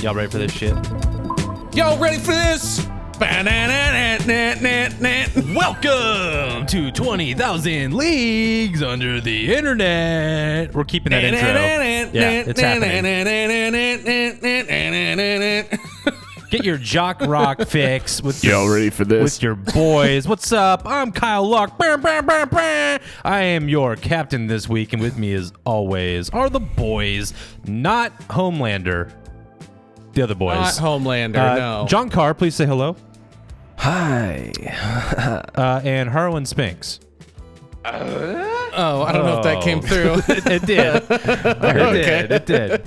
Y'all ready for this shit? Y'all ready for this? Welcome to 20,000 Leagues Under the Internet. We're keeping that intro. Yeah, it's happening. Get your jock rock fix with Y'all ready for this? With your boys. What's up? I'm Kyle Luck. I am your captain this week, and with me as always are the boys, not Homelander. The other boys. Not Homelander, no. John Carr, please say hello. Hi. And Harlan Spinks. Oh, I don't know if that came through. It did. It did.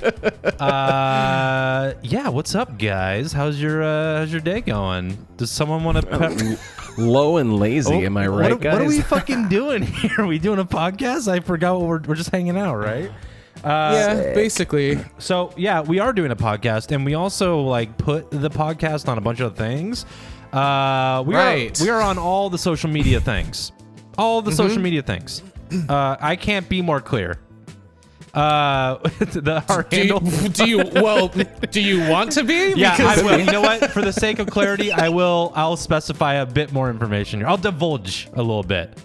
Yeah, what's up, guys? How's your day going? Does someone want to... Low and lazy, am I right, guys? What are we fucking doing here? Are we doing a podcast? I forgot what we're just hanging out, right? Yeah, basically. So, yeah, we are doing a podcast, and we also, like, put the podcast on a bunch of things. We are on all the social media things. All the social media things. I can't be more clear. Our handle. Do you want to be? Yeah, I will. You know what? For the sake of clarity, I'll specify a bit more information here. I'll divulge a little bit.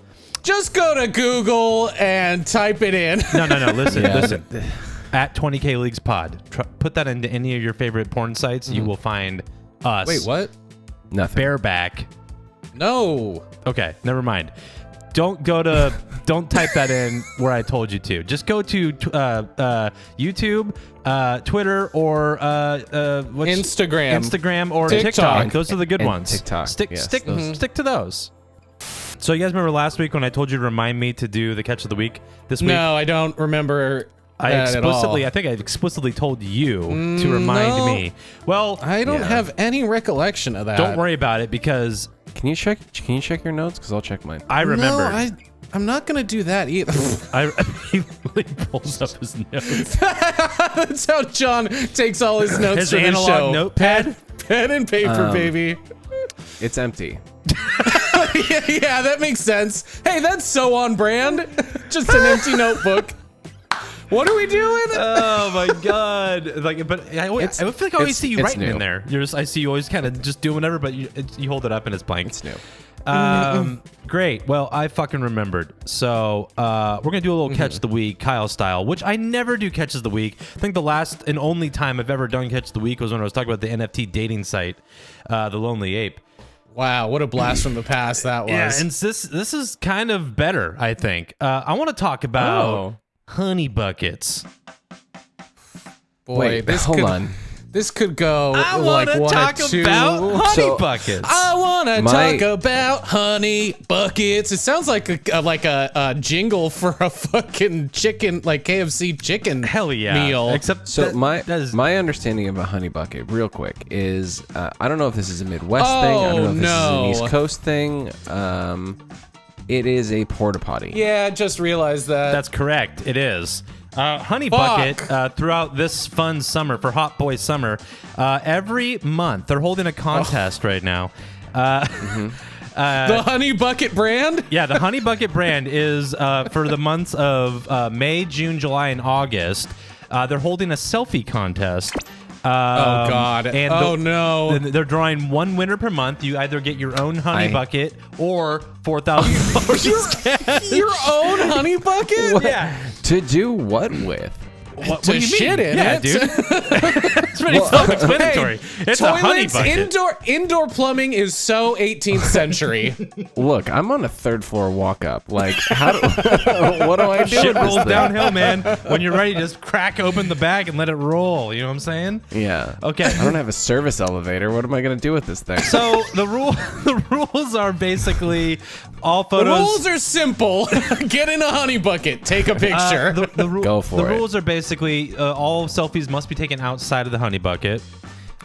Just go to Google and type it in. No. Listen. At 20K Leagues Pod. Put that into any of your favorite porn sites. You will find us. Wait, what? Nothing. Bareback. No. Okay, never mind. Don't type that in where I told you to. Just go to YouTube, Twitter, or Instagram or TikTok. Those are the good ones. TikTok. Stick to those. So you guys remember last week when I told you to remind me to do the catch of the week this week? No, I don't remember. I think I explicitly told you to remind me. Well, I don't have any recollection of that. Don't worry about it because Can you check your notes? Because I'll check mine. I remember. No, I'm not gonna do that either. He really pulls up his notes. That's how John takes all his notes His for the analog show. notepad? Pen and paper, baby. It's empty. yeah, that makes sense. Hey, that's so on brand. Just an empty notebook. What are we doing? Oh my god! I feel like I always see you writing in there. I see you always kind of just doing whatever, but you hold it up and it's blank. It's new. Great. Well, I fucking remembered. So we're gonna do a little catch of the week, Kyle style, which I never do catches of the week. I think the last and only time I've ever done catch of the week was when I was talking about the NFT dating site, The Lonely Ape. Wow, what a blast from the past that was. Yeah, and this is kind of better, I think. I want to talk about honey buckets. Boy, Wait, hold on. This could go I like want to talk about honey buckets. I want to talk about honey buckets. It sounds like a jingle for a fucking chicken, like KFC chicken. Hell yeah. Meal. Except my understanding of a honey bucket, real quick, is I don't know if this is a Midwest thing. I don't know if this is an East Coast thing. It is a porta potty. Yeah, just realized that. That's correct. It is. Honey Bucket, throughout this fun summer, for Hot Boy Summer, every month, they're holding a contest right now. The Honey Bucket brand? Yeah, the Honey Bucket brand is for the months of May, June, July, and August. They're holding a selfie contest. Oh, God. And no. They're drawing one winner per month. You either get your own honey bucket or $4,000. Your own honey bucket? What? Yeah. To do what with? What to do you shit mean? in Yeah, it. dude. It's pretty self-explanatory. It's a honey toilets, bucket. indoor plumbing is so 18th century. Look, I'm on a third floor walk up. Like, what do I do? Shit with this rolls thing? downhill, man. When you're ready, just crack open the bag and let it roll. You know what I'm saying? Yeah. Okay. I don't have a service elevator. What am I going to do with this thing? So the rules are basically all photos. The rules are simple. Get in a honey bucket. Take a picture. Go for it. The rules are basically all selfies must be taken outside of the honey bucket.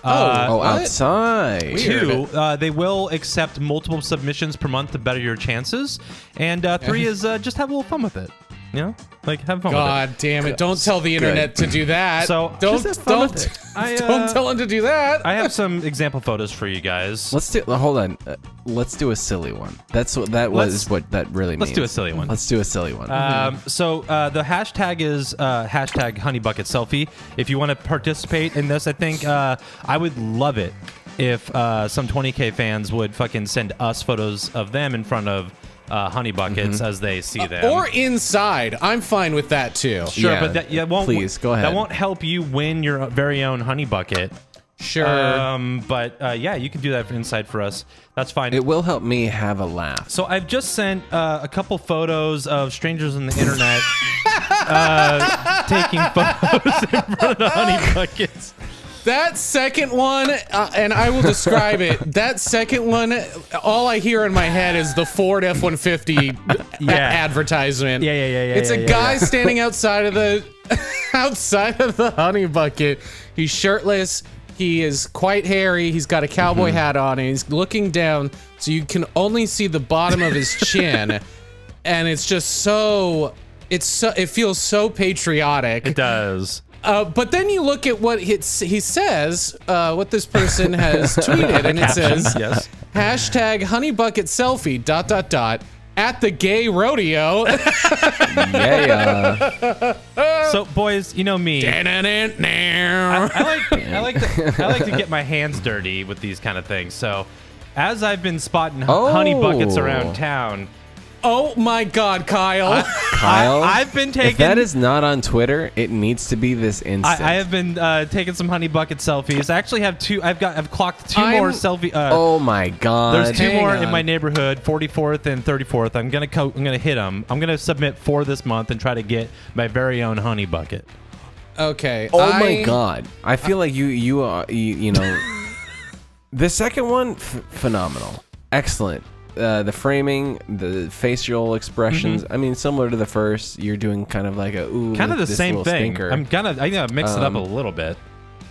Outside. Two, they will accept multiple submissions per month to better your chances. And three is just have a little fun with it. You know, like have fun God with it. damn it! Don't tell the internet to do that. So don't don't tell him to do that. I have some example photos for you guys. Hold on. Let's do a silly one. That's what that what that really means. Let's do a silly one. Let's do a silly one. So the hashtag is hashtag honeybucketselfie. If you want to participate in this, I think I would love it if some 20K fans would fucking send us photos of them in front of honey buckets as they see them. Or inside. I'm fine with that too. Sure, Yeah, but that won't. please, go ahead. That won't help you win your very own honey bucket. Sure. But yeah, you can do that inside for us. That's fine. It will help me have a laugh. So I've just sent a couple photos of strangers on the internet taking photos in front of the honey buckets. That second one, and I will describe it. That second one, all I hear in my head is the Ford F-150 advertisement. Yeah. It's a guy standing outside of the honey bucket. He's shirtless. He is quite hairy. He's got a cowboy hat on, and he's looking down, so you can only see the bottom of his chin. And it's just it feels so patriotic. It does. But then you look at what he says, what this person has tweeted, and it says, Yes. hashtag honeybucketselfie, .. at the gay rodeo. Yeah. So boys, you know me. I like to get my hands dirty with these kind of things. So as I've been spotting honey buckets around town. Oh my God, Kyle! Kyle, I've been taking. If that is not on Twitter, it needs to be this instant. I have been taking some honey bucket selfies. I actually have two. I've clocked two more selfie. Oh my God! There's two more in my neighborhood, 44th and 34th. I'm gonna hit them. I'm gonna submit 4 this month and try to get my very own honey bucket. Okay. Oh my God! I feel like you know, the second one phenomenal, excellent. The framing, the facial expressions. I mean, similar to the first, you're doing kind of like kind of the same thing. Stinker. I gotta mix it up a little bit.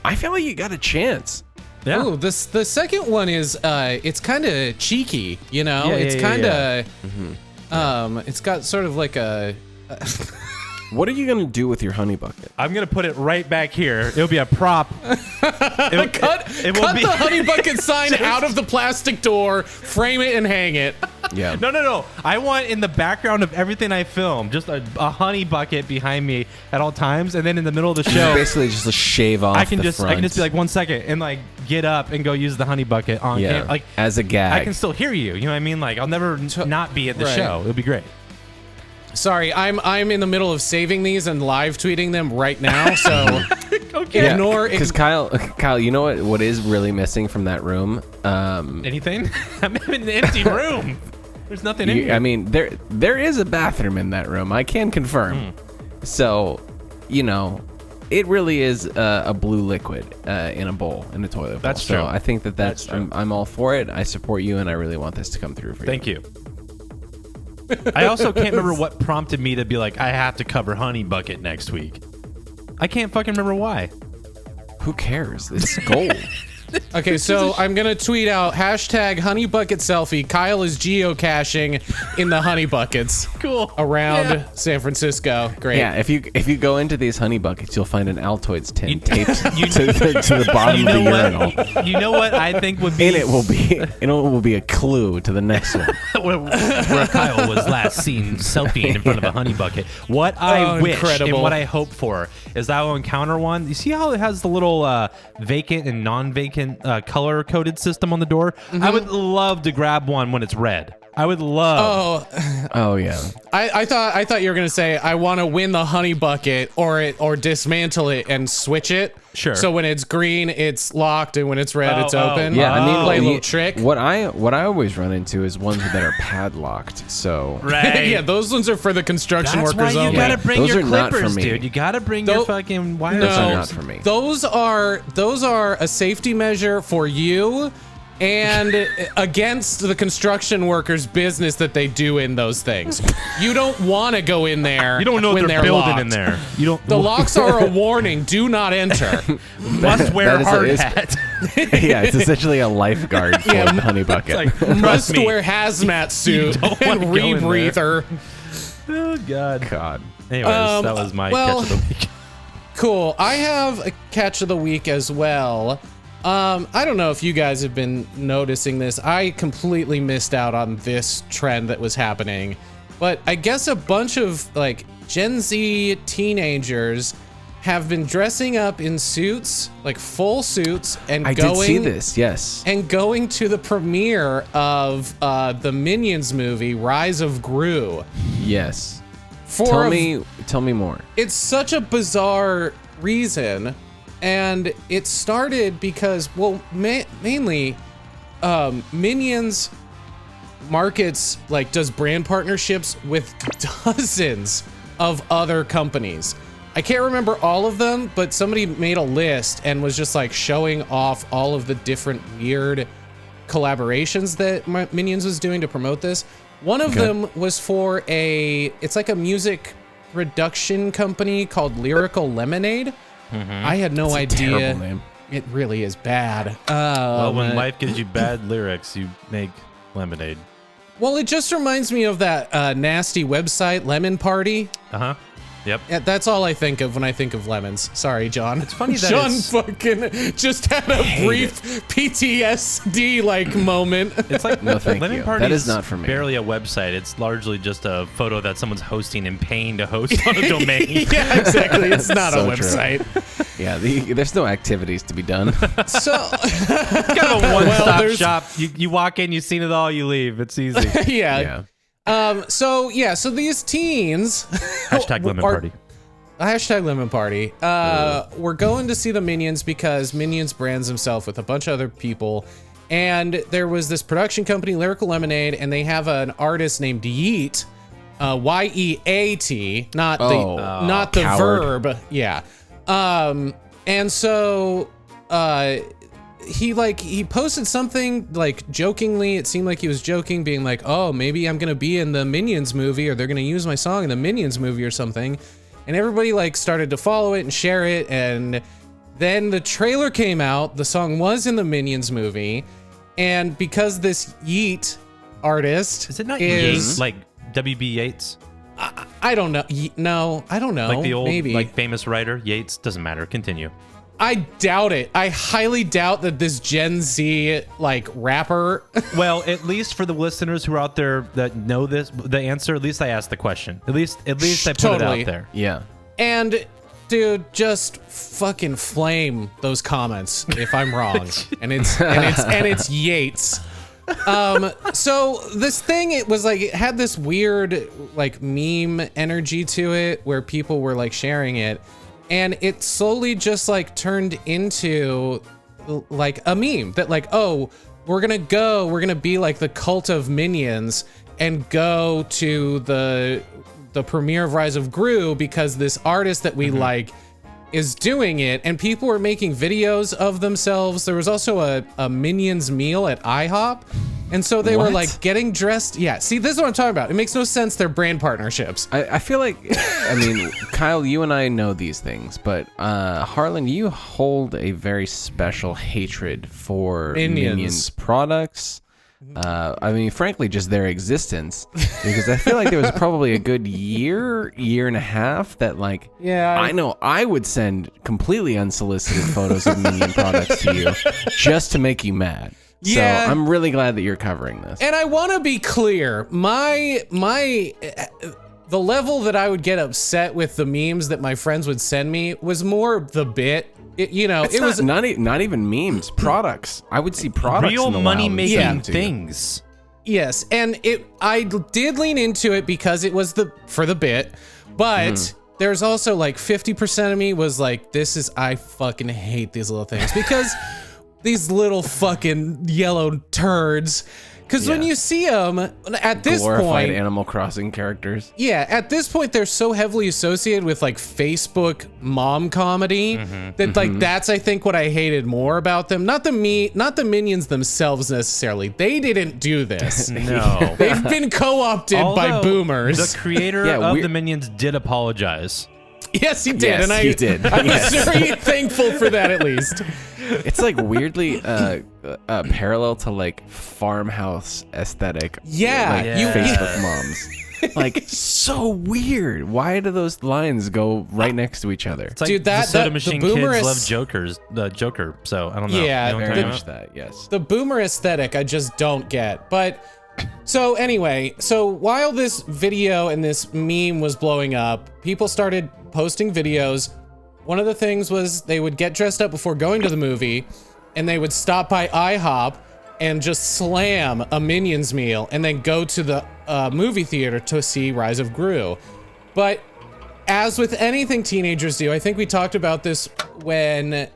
I feel like you got a chance. Yeah. Ooh, the second one is it's kind of cheeky, you know. It's kind of it's got sort of like a. What are you gonna do with your honey bucket? I'm gonna put it right back here. It'll be a prop. Cut the honey bucket sign out of the plastic door, frame it, and hang it. Yeah. No. I want in the background of everything I film, just a honey bucket behind me at all times, and then in the middle of the show, basically just shave off. I can just be like 1 second and like get up and go use the honey bucket on like as a gag. I can still hear you. You know what I mean? Like I'll never not be at the show. It'll be great. Sorry, I'm in the middle of saving these and live tweeting them right now. So okay. Ignore because Kyle, you know what is really missing from that room? Anything? I'm in an empty room. There's nothing in here. I mean, there is a bathroom in that room. I can confirm. So, you know, it really is a blue liquid in a bowl, in a toilet bowl. That's true. So I think that's I'm all for it. I support you, and I really want this to come through for you. Thank you. I also can't remember what prompted me to be like, I have to cover honey bucket next week. I can't fucking remember why. Who cares? It's gold. Okay, so I'm gonna tweet out hashtag honey bucket selfie. Kyle is geocaching in the honey buckets. Cool. Around San Francisco. Great. Yeah, if you go into these honey buckets, you'll find an Altoids tin taped to the bottom of the urinal. You know what I think would be? And it will be a clue to the next one. where Kyle was last seen selfieing in front of a honey bucket. What I wish and what I hope for is that I will encounter one. You see how it has the little vacant and non-vacant color-coded system on the door? I would love to grab one when it's red. I would love. Oh yeah. I thought you were gonna say I want to win the honey bucket or dismantle it and switch it. Sure. So when it's green, it's locked, and when it's red, it's open. Yeah, I mean, play a little trick. What I always run into is ones that are padlocked. So right. Yeah, those ones are for the construction That's workers why you only. gotta bring Those your are not for clippers, me. dude. You gotta bring your fucking wires. Those are not for me. Those are a safety measure for you and against the construction workers' business that they do in those things. You don't want to go in there. You don't know what when they're building locked. in there. You don't. The locks are a warning. Do not enter. Must wear hard hat. Yeah, it's essentially a lifeguard for the honey bucket. It's like, Must wear hazmat suit and rebreather. Oh God. God. Anyways, that was my catch of the week. Cool. I have a catch of the week as well. I don't know if you guys have been noticing this. I completely missed out on this trend that was happening. But I guess a bunch of like Gen Z teenagers have been dressing up in suits, like full suits, and I did see this, yes. And going to the premiere of the Minions movie, Rise of Gru. Yes. Tell me more. It's such a bizarre reason, and it started because, well, mainly, Minions markets, like, does brand partnerships with dozens of other companies. I can't remember all of them, but somebody made a list and was just like showing off all of the different weird collaborations that Minions was doing to promote this. One of them was for it's like a music production company called Lyrical Lemonade. I had no idea. A terrible name. It really is bad. Well, when life gives you bad lyrics, you make lemonade. Well, it just reminds me of that nasty website, Lemon Party. Uh-huh. Yep. Yeah, that's all I think of when I think of lemons. Sorry, John. It's funny that John fucking just had a brief PTSD like moment. It's like No, thank Lemon you. Party That is not for me. Barely a website. It's largely just a photo that someone's hosting and paying to host on a domain. Yeah, exactly. It's not So a true. website. Yeah, there's no activities to be done. So It's kind of a one-stop there's- shop. You walk in, you've seen it all, you leave. It's easy. yeah. So these teens Hashtag Lemon Party. Hashtag Lemon Party. We're going to see the Minions because Minions brands himself with a bunch of other people. And there was this production company, Lyrical Lemonade, and they have an artist named Yeat, Y-E-A-T, not the coward. verb. Yeah. And so he posted something like jokingly. It seemed like he was joking, being like, "Oh, maybe I'm gonna be in the Minions movie, or they're gonna use my song in the Minions movie or something." And everybody like started to follow it and share it, and then the trailer came out. The song was in the Minions movie, and because this Yeat artist Is it not Yates? Like W.B. Yeats? I don't know. No, I don't know. Like the old maybe. like famous writer? Yates? Doesn't matter. Continue. I doubt it. I highly doubt that this Gen Z like rapper. Well, at least for the listeners who are out there that know the answer, at least I asked the question. At least I put Totally. it out there. Yeah. And dude, just fucking flame those comments if I'm wrong. and it's Yates. So this thing, it was like, it had this weird like meme energy to it where people were like sharing it, and it slowly just like turned into like a meme that like, oh, we're gonna be like the cult of Minions and go to the premiere of Rise of Gru because this artist that we like is doing it, and people were making videos of themselves. There was also a Minions meal at IHOP, and so they were What? like getting dressed. Yeah, see, this is what I'm talking about. It makes no sense. They're brand partnerships. I feel like, I mean, Kyle, you and I know these things, but Harlan, you hold a very special hatred for Minions products. I mean, frankly, just their existence, because I feel like there was probably a good year and a half that, like, Yeah. I know I would send completely unsolicited photos of Minion products to you just to make you mad. Yeah. So I'm really glad that you're covering this. And I want to be clear, the level that I would get upset with the memes that my friends would send me was more the bit. It was not even memes, products. I would see products. Real in the money wild and making send them to you. things. Yes, and I did lean into it because it was for the bit, but there's also like 50% of me was like, I fucking hate these little things because these little fucking yellow turds. Because when Yeah. you see them at this Glorified point, Animal Crossing characters. yeah, at this point they're so heavily associated with like Facebook mom comedy that like that's I think what I hated more about them. Not the Minions themselves necessarily. They didn't do this. No. They've been co-opted by Although boomers. The creator Yeah, of we're- the Minions did apologize. Yes, he did, Yes, and he did. I was Yes. very thankful for that at least. It's like weirdly parallel to like farmhouse aesthetic. Yeah, like you- Facebook moms. Like, so weird. Why do those lines go right next to each other? It's like Dude, the Soda the Machine boomer kids love the Joker, so I don't know. Yeah, You know what I'm Very talking much about? that, yes. The boomer aesthetic I just don't get. But so anyway, so while this video and this meme was blowing up, people started posting videos. One of the things was they would get dressed up before going to the movie, and they would stop by IHOP and just slam a Minions meal and then go to the movie theater to see Rise of Gru. But as with anything teenagers do, I think we talked about this when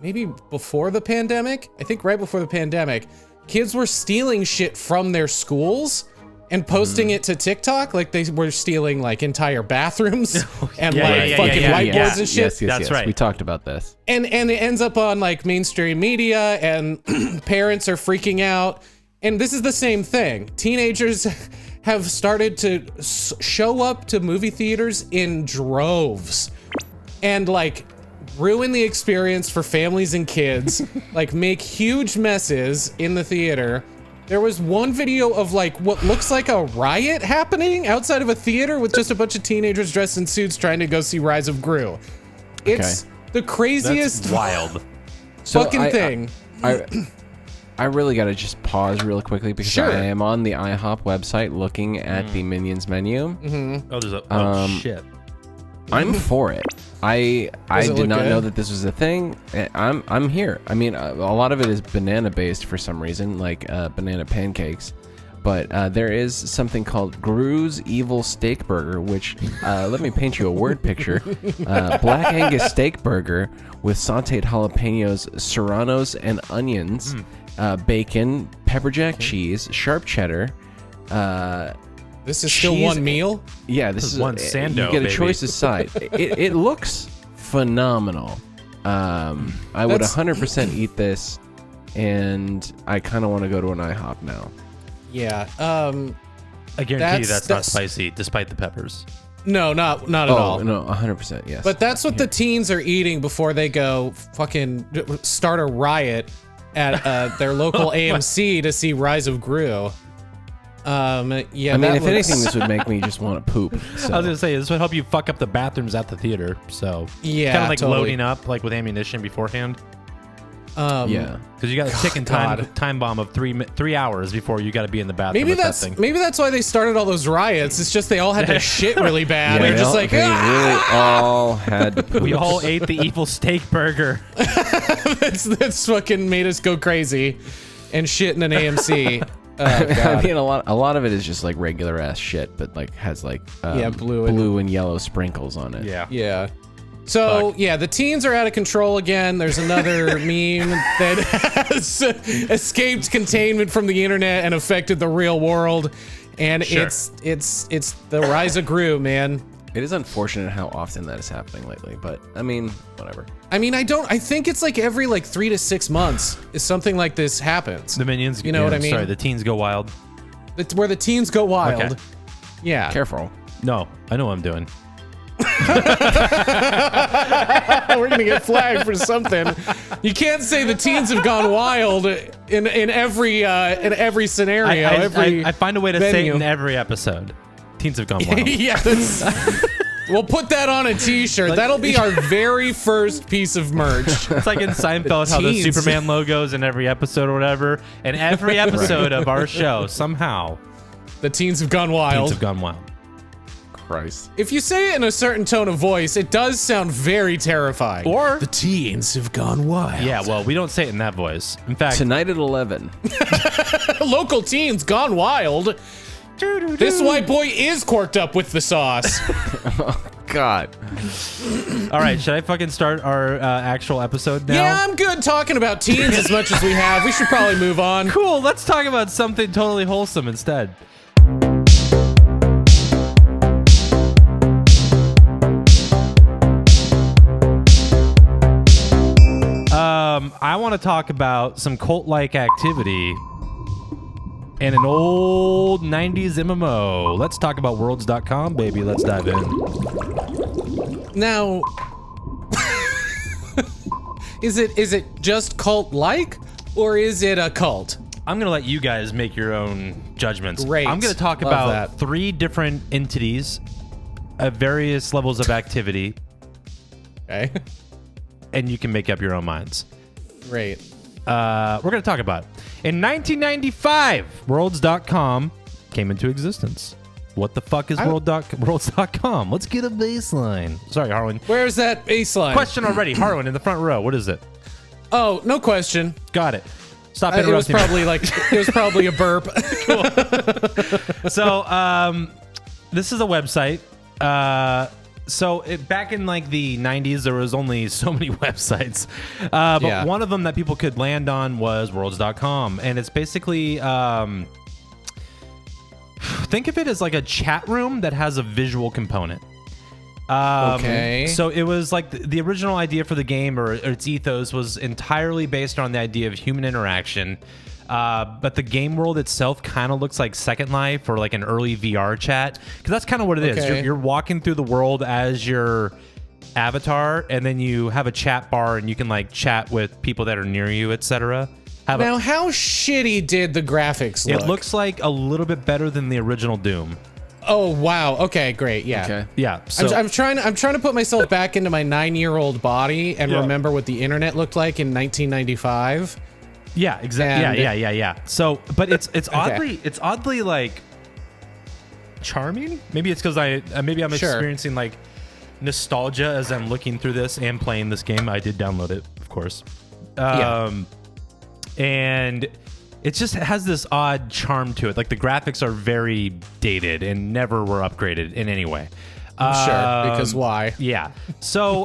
maybe before the pandemic. I think right before the pandemic, kids were stealing shit from their schools and posting it to TikTok. Like they were stealing like entire bathrooms and fucking whiteboards and shit. That's right. We talked about this. And it ends up on like mainstream media, and parents are freaking out. And this is the same thing. Teenagers have started to show up to movie theaters in droves and like ruin the experience for families and kids, like make huge messes in the theater. There was one video of like what looks like a riot happening outside of a theater with just a bunch of teenagers dressed in suits trying to go see Rise of Gru. It's the craziest That's wild. fucking thing. I really gotta just pause real quickly because Sure. I am on the IHOP website looking at the Minions menu. Oh, there's a shit. I'm for it. I Does it did look not good? know that this was a thing. I'm here. I mean, a lot of it is banana based for some reason, like banana pancakes. But there is something called Gru's Evil Steak Burger, which let me paint you a word picture. Black Angus steak burger with sautéed jalapenos, serranos, and onions, bacon, pepper jack cheese, sharp cheddar. This is still cheese- one meal? Yeah, this is one Sando, You get a baby. choice of side. It looks phenomenal. I would That's- 100% eat this, and I kind of want to go to an IHOP now. Yeah. I guarantee you that's not spicy, despite the peppers. No, not at all. No, 100%, yes. But that's what the teens are eating before they go fucking start a riot at their local AMC to see Rise of Gru. Yeah, I mean, that if looks- anything, this would make me just want to poop. So. I was gonna say this would help you fuck up the bathrooms at the theater. So Yeah, kind of like totally. loading up like with ammunition beforehand. Yeah. Because you got a ticking time bomb of 3 hours before you got to be in the bathroom. Maybe with that's that thing. maybe that's why they started all those riots. It's just they all had to shit really bad. Yeah, They're just like, they "Ah!" really all had to poop. We all ate the evil steak burger. that's fucking made us go crazy and shit in an AMC. Oh, I God. mean, a lot of it is just like regular ass shit, but like has like blue and yellow sprinkles on it. Yeah. Yeah. So, yeah, the teens are out of control again. There's another meme that has escaped containment from the internet and affected the real world. And Sure. it's the Rise of Gru, man. It is unfortunate how often that is happening lately, but I mean, whatever. I mean, I think it's like every 3 to 6 months is something like this happens. The minions. You know what I mean? Sorry, the teens go wild. It's where the teens go wild. Okay. Yeah. Careful. No, I know what I'm doing. We're gonna get flagged for something. You can't say the teens have gone wild in every scenario. I find a way to say it venue. in every episode. Teens have gone wild. Yeah, we'll put that on a t-shirt. That'll be our very first piece of merch. It's like in Seinfeld how the teens. Superman logo's in every episode or whatever. And every episode of our show, somehow, The teens have gone wild. teens have gone wild. Christ. If you say it in a certain tone of voice, it does sound very terrifying. Or- the teens have gone wild. Yeah, well, we don't say it in that voice. In fact, Tonight at 11. Local teens gone wild. This white boy is corked up with the sauce. God. all right, should I fucking start our actual episode now? Yeah, I'm good talking about teens as much as we have. We should probably move on. Cool, let's talk about something totally wholesome instead. I want to talk about some cult-like activity and an old 90s MMO. Let's talk about worlds.com, baby. Let's dive in. Now, is it just cult-like, or is it a cult? I'm going to let you guys make your own judgments. Great. I'm going to talk Love about that. 3 different entities at various levels of activity, Okay. and you can make up your own minds. Great. We're going to talk about it. In 1995, Worlds.com came into existence. What the fuck is Worlds.com? Let's get a baseline. Sorry, Harlan. Where's that baseline? Question already. Harlan, in the front row. What is it? Oh, no question. Got it. Stop It was interrupting me. probably a burp. So, this is a website. Back in like the 90s, there was only so many websites. But one of them that people could land on was Worlds.com. And it's basically, think of it as like a chat room that has a visual component. Okay. So it was like the original idea for the game, or its ethos, was entirely based on the idea of human interaction. But the game world itself kind of looks like Second Life or like an early VR chat, because that's kind of what it is. Okay. You're walking through the world as your avatar, and then you have a chat bar, and you can like chat with people that are near you, etc. Now, how shitty did the graphics look? It looks like a little bit better than the original Doom. Oh wow. Okay, great. Yeah. Okay. Yeah. So I'm trying to put myself back into my 9-year-old body and remember what the internet looked like in 1995. yeah, exactly. And- Yeah. So, but it's oddly like charming. Maybe it's because I'm Sure. experiencing like nostalgia as I'm looking through this and playing this game. I did download it, of course. And it just has this odd charm to it. Like the graphics are very dated and never were upgraded in any way. Sure, because why? Yeah. So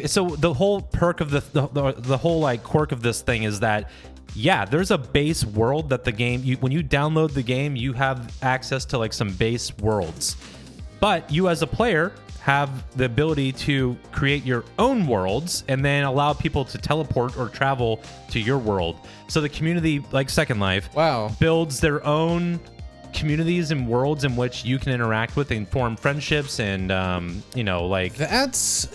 so the whole perk of the whole like quirk of this thing is that there's a base world that the game when you download the game, you have access to like some base worlds. But you as a player have the ability to create your own worlds and then allow people to teleport or travel to your world. So the community, like Second Life, builds their own communities and worlds in which you can interact with and form friendships and like that's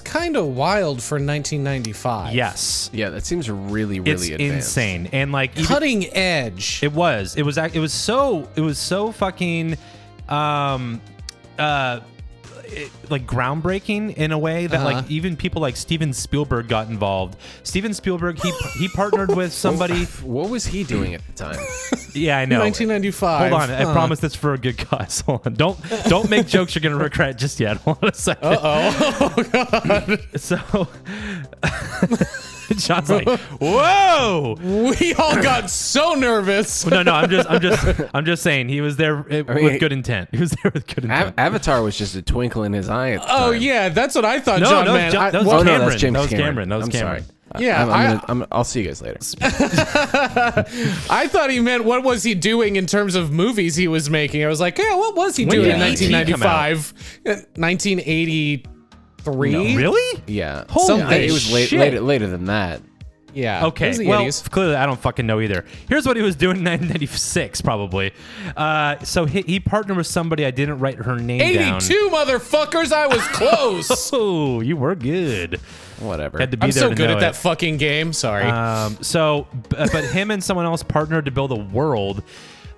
kind of wild for 1995. Yes. Yeah, that seems really It's advanced. insane. And like Cutting edge. It was so fucking like groundbreaking in a way that like even people like Steven Spielberg got involved. Steven Spielberg, he partnered with somebody. What was he doing at the time? Yeah, I know. 1995. Hold on, I promise that's for a good cause. Hold on, don't make jokes you're gonna regret just yet. Hold on a second. Oh god. So John's like, whoa! We all got so nervous. No, I'm just saying he was there with good intent. He was there with good intent. Avatar was just a twinkle in his eye at the time. Oh yeah, that's what I thought, No, John. that was Man, John- that was Oh, no, Cameron. that's James That was Cameron. Cameron. That was I'm Cameron. sorry. Yeah, I'll see you guys later. I thought he meant what was he doing in terms of movies he was making. I was like, yeah, what was he When doing in did E.T. come out? 1995? 1983? No, really? Yeah. Holy it was shit. later than that. Yeah. Okay. it was the Well, 80s. clearly I don't fucking know either. Here's what he was doing in 1996, probably. So he partnered with somebody. I didn't write her name down. 82 motherfuckers, I was close. Oh, you were good. Whatever. Had to be I'm there so to good know at that it. fucking game. Sorry. But him and someone else partnered to build a world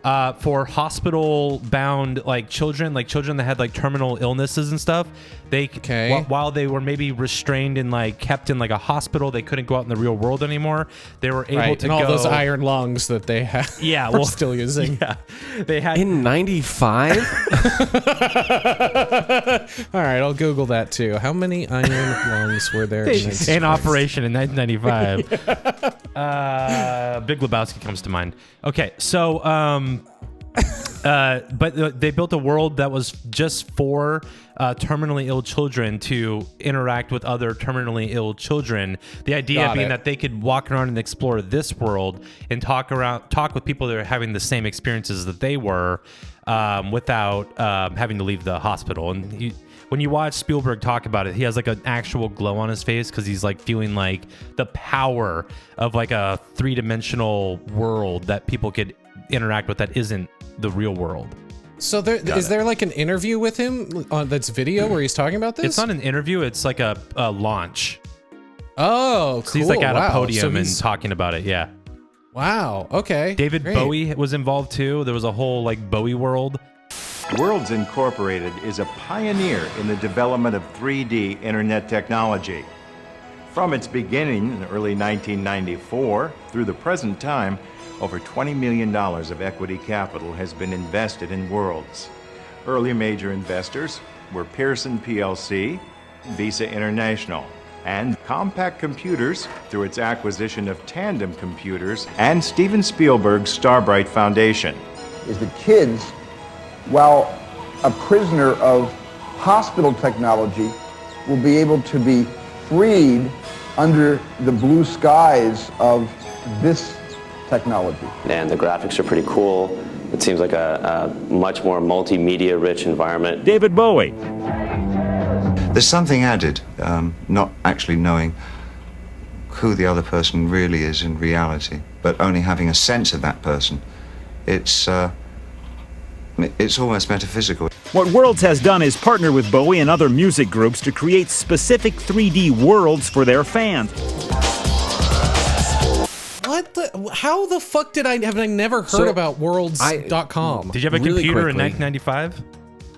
for hospital-bound children that had like terminal illnesses and stuff. They while they were maybe restrained and like kept in like a hospital, they couldn't go out in the real world anymore. They were able to and all go. those iron lungs that they have. Yeah, we're still using. Yeah, they had. In 95? All right, I'll Google that too. How many iron lungs were there in operation in 1995. Big Lebowski comes to mind. Okay, so but they built a world that was just for terminally ill children to interact with other terminally ill children. The idea being that they could walk around and explore this world and talk with people that are having the same experiences that they were, without having to leave the hospital. And when you watch Spielberg talk about it, he has like an actual glow on his face because he's like feeling like the power of like a 3-dimensional world that people could interact with that isn't the real world. So is there like an interview with him that's video where he's talking about this? It's not an interview. It's like a launch. Oh, cool. So he's like at a Wow. podium So and he's- talking about it. Yeah. Wow. Okay. David Great. Bowie was involved too. There was a whole like Bowie world. Worlds Incorporated is a pioneer in the development of 3D internet technology. From its beginning in early 1994 through the present time, over $20 million of equity capital has been invested in Worlds. Early major investors were Pearson plc, Visa International, and Compaq Computers through its acquisition of Tandem Computers and Steven Spielberg's Starbright Foundation. Is that kids, while a prisoner of hospital technology, will be able to be freed under the blue skies of this technology. And the graphics are pretty cool. It seems like a much more multimedia rich environment. David Bowie. There's something added, not actually knowing who the other person really is in reality, but only having a sense of that person. It's almost metaphysical. What Worlds has done is partner with Bowie and other music groups to create specific 3D worlds for their fans. What the? How the fuck have I never heard about Worlds.com? Did you have a Really computer in quickly. 1995?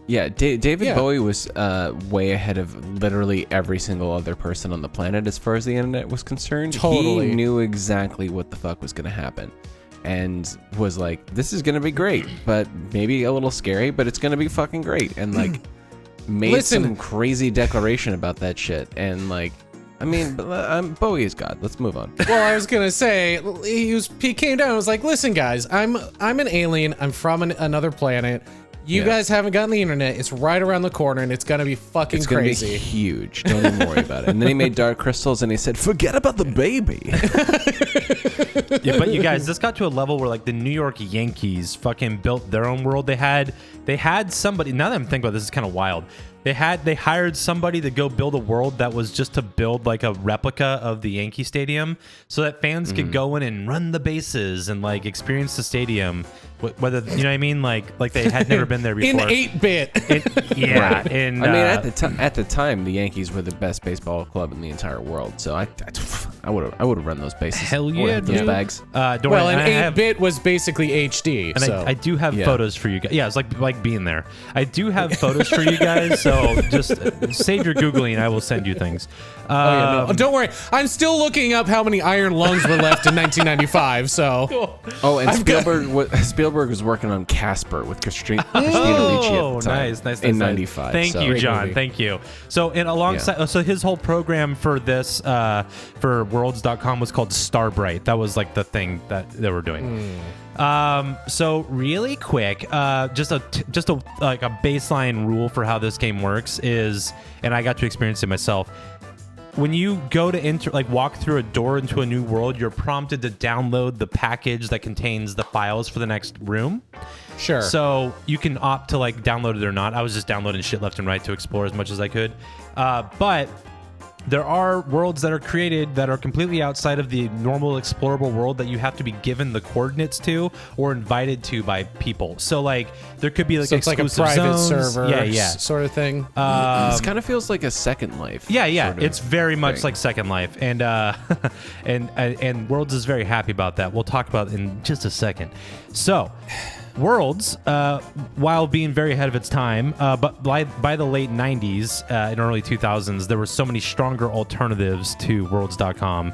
Yeah, David Yeah. Bowie was way ahead of literally every single other person on the planet as far as the internet was concerned. Totally. He knew exactly what the fuck was going to happen and was like, this is going to be great, but maybe a little scary, but it's going to be fucking great. And like made some crazy declaration about that shit. And like, I mean, Bowie is God. Let's move on. Well, I was gonna say he came down and was like, "Listen, guys, I'm an alien. I'm from another planet. You guys haven't gotten the internet. It's right around the corner, and it's gonna be fucking It's gonna crazy. be huge. Don't even worry about it." And then he made Dark Crystals, and he said, "Forget about the baby." Yeah, but you guys, this got to a level where like the New York Yankees fucking built their own world. They had somebody. Now that I'm thinking about this, it's kind of wild. They hired somebody to go build a world that was just to build like a replica of the Yankee Stadium, so that fans could go in and run the bases and like experience the stadium. Whether you know what I mean, like they had never been there before. In 8-bit. Yeah, Right. and I mean, at the time, the Yankees were the best baseball club in the entire world. So I would have run those bases. Hell I would've yeah, hit those dude. bags. Don't Well, worry, and I have- 8-bit was basically HD. And So I do have Yeah. photos for you guys. Yeah, it's like being there. I do have photos for you guys, so just save your Googling. I will send you things. no, don't worry. I'm still looking up how many iron lungs were left in 1995. So Oh, and Spielberg was working on Casper with Christina Ricci at Oh, the time. nice. In '95. Thank you, Great John. movie. Thank you. So, alongside, so his whole program for this, for Worlds.com was called Starbright. That was like the thing that they were doing. So really quick, just a like a baseline rule for how this game works is, and I got to experience it myself. When you go to walk through a door into a new world, you're prompted to download the package that contains the files for the next room. sure. So you can opt to like download it or not. I was just downloading shit left and right to explore as much as I could. But there are worlds that are created that are completely outside of the normal explorable world that you have to be given the coordinates to or invited to by people. So like there could be like so it's like a exclusive private zones. server, Yeah. sort of thing. This kind of feels like a Second Life. Yeah, sort of it's very much thing. like Second Life, and and Worlds is very happy about that. We'll talk about it in just a second. So, Worlds, while being very ahead of its time, but by the late 90s and early 2000s, there were so many stronger alternatives to Worlds.com.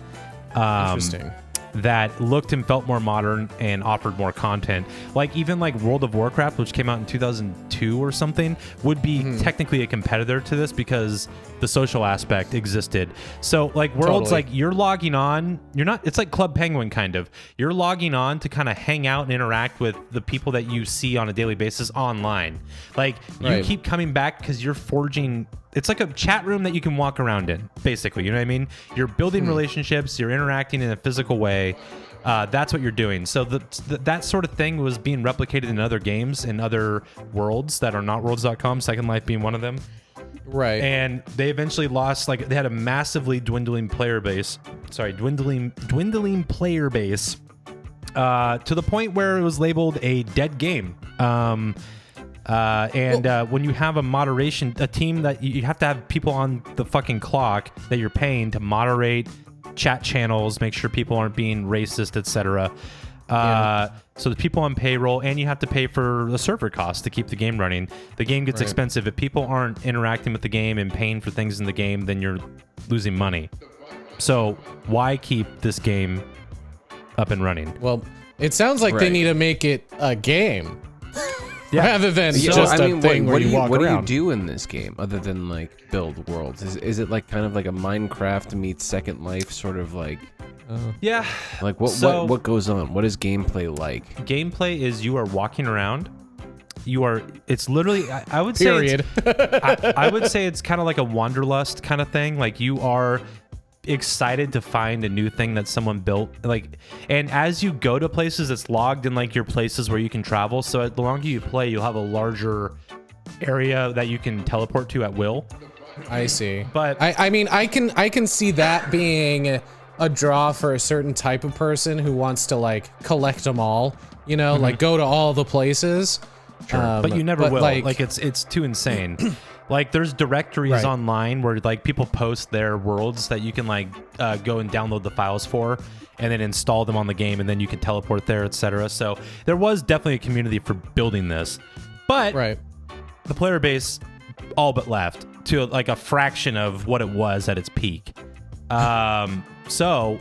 Interesting. That looked and felt more modern and offered more content. Like even like World of Warcraft, which came out in 2002 or something, would be technically a competitor to this because the social aspect existed. So like Worlds, Totally. like you're logging on, you're not, it's like Club Penguin kind of. You're logging on to kind of hang out and interact with the people that you see on a daily basis online. Like you Right. keep coming back because you're forging. It's like a chat room that you can walk around in, basically. You know what I mean? You're building relationships. You're interacting in a physical way. That's what you're doing. So that sort of thing was being replicated in other games and other worlds that are not Worlds.com, Second Life being one of them. Right. And they eventually lost, like, they had a massively dwindling player base. Dwindling player base to the point where it was labeled a dead game. When you have a team that you have to have people on the fucking clock that you're paying to moderate chat channels, make sure people aren't being racist, etc. So the people on payroll, and you have to pay for the server costs to keep the game running. The game gets expensive. If people aren't interacting with the game and paying for things in the game, then you're losing money. So why keep this game up and running? Well, it sounds like they need to make it a game. Rather than Yeah, just I mean, a thing where you walk what around. do you do in this game other than like build worlds? Is it like kind of like a Minecraft meets Second Life sort of like? Yeah. Like what goes on? What is gameplay like? Gameplay is you are walking around. It's literally, I would say, Period. I would say it's kind of like a wanderlust kind of thing. Like you are excited to find a new thing that someone built, and as you go to places, it's logged in like your places where you can travel. So the longer you play, you'll have a larger area that you can teleport to at will. I see. But I mean, I can see that being a draw for a certain type of person who wants to like collect them all, you know, like go to all the places. Sure. But you never will. Like it's too insane. Like there's directories online where like people post their worlds that you can like go and download the files for, and then install them on the game, and then you can teleport there, etc. So there was definitely a community for building this, but the player base all but left to like a fraction of what it was at its peak. So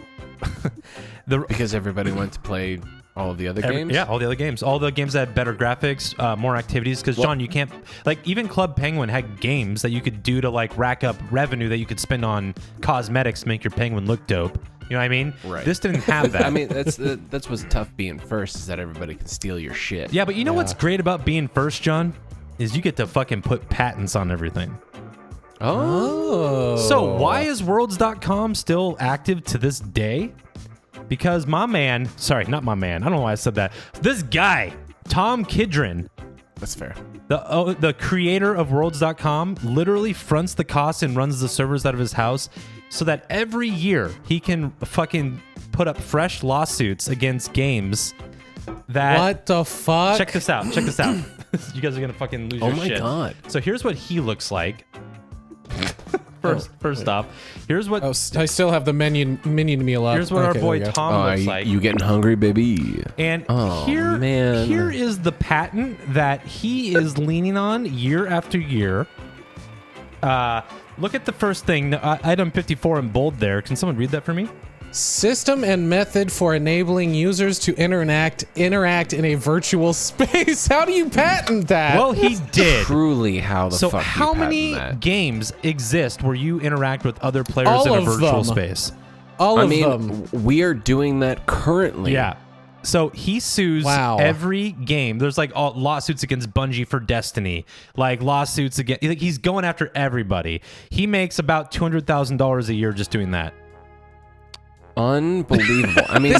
because everybody went to play all of the other games? Yeah, all the other games. All the games that had better graphics, more activities. Because, John, you can't... Like, even Club Penguin had games that you could do to, like, rack up revenue that you could spend on cosmetics to make your penguin look dope. You know what I mean? Right. This didn't have that. I mean, that's what's tough being first, is that everybody can steal your shit. Yeah, but you know what's great about being first, John? Is you get to fucking put patents on everything. Oh. So why is Worlds.com still active to this day? Because my man, sorry, not my man. I don't know why I said that. This guy, Tom Kidron. That's fair. The creator of Worlds.com literally fronts the costs and runs the servers out of his house so that every year he can fucking put up fresh lawsuits against games that... What the fuck? Check this out. You guys are going to fucking lose your shit. Oh my God. So here's what he looks like. First off, here's what... I still have the minion meal up. Here's what our boy Tom looks like. You getting hungry, baby? And here is the patent that he is leaning on year after year. Look at the first thing, item 54 in bold there. Can someone read that for me? System and method for enabling users to interact in a virtual space. How do you patent that? Well, he did. Truly, how the fuck do you how patent many that? games exist where you interact with other players in a virtual space? All of them. We are doing that currently. Yeah. So he sues every game. There's like lawsuits against Bungie for Destiny, like lawsuits against. He's going after everybody. He makes about $200,000 a year just doing that. Unbelievable. I mean,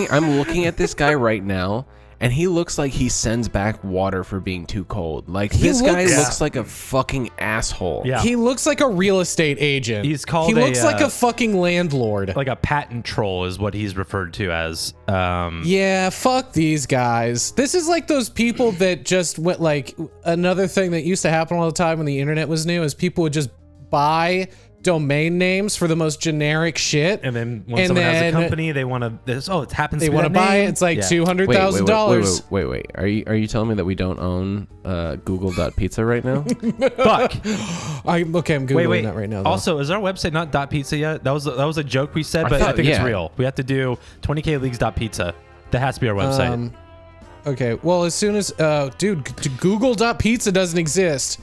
I'm looking at this guy right now, and he looks like he sends back water for being too cold. Like, this guy looks like a fucking asshole. Yeah. He looks like a real estate agent. He looks like a fucking landlord. Like a patent troll is what he's referred to as. Yeah, fuck these guys. This is like those people that just went, like, another thing that used to happen all the time when the internet was new is people would just buy domain names for the most generic shit, and then when someone has a company, they want to. It happens. They want to buy it. It's like $200,000. Wait. Are you telling me that we don't own Google.pizza right now? Fuck. I'm googling that right now. Though. Also, is our website not .pizza yet? That was a joke we said, but I think it's real. We have to do 20kleagues.pizza. That has to be our website. Okay. Well, as soon as dude, Google.pizza doesn't exist.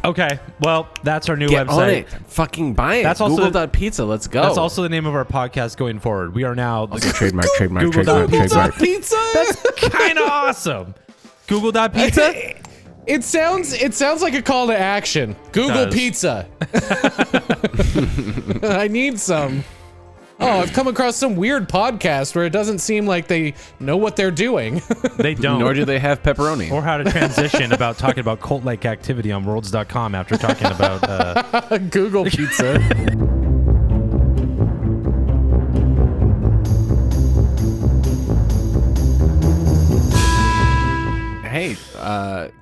Okay, well, that's our new Get website. on it. Fucking buy it. That's also Google.pizza. Let's go. That's also the name of our podcast going forward. We are now trademark. Google.pizza. That's kind of awesome. Google.pizza. It sounds like a call to action. Google Pizza. I need some. Oh, I've come across some weird podcast where it doesn't seem like they know what they're doing. They don't. Nor do they have pepperoni. Or how to transition about talking about cult-like activity on Worlds.com after talking about Google Pizza. Hey,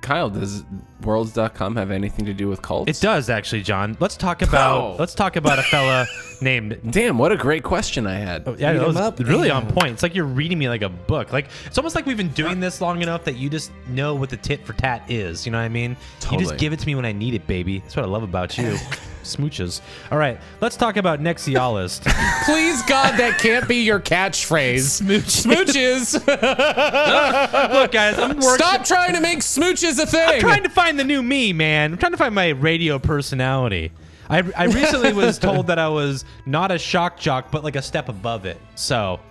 Kyle, does worlds.com have anything to do with cults? It does actually, John. Let's talk about a fella named. Damn, what a great question I had. Yeah, it was really on point. It's like you're reading me like a book. Like it's almost like we've been doing this long enough that you just know what the tit for tat is. You know what I mean? Totally. You just give it to me when I need it, baby. That's what I love about you. Smooches. All right, let's talk about Nexialist. Please, God, that can't be your catchphrase. Smooches. Look, guys, Stop trying to make smooches a thing. I'm trying to find the new me, man. I'm trying to find my radio personality. I recently was told that I was not a shock jock, but like a step above it. So,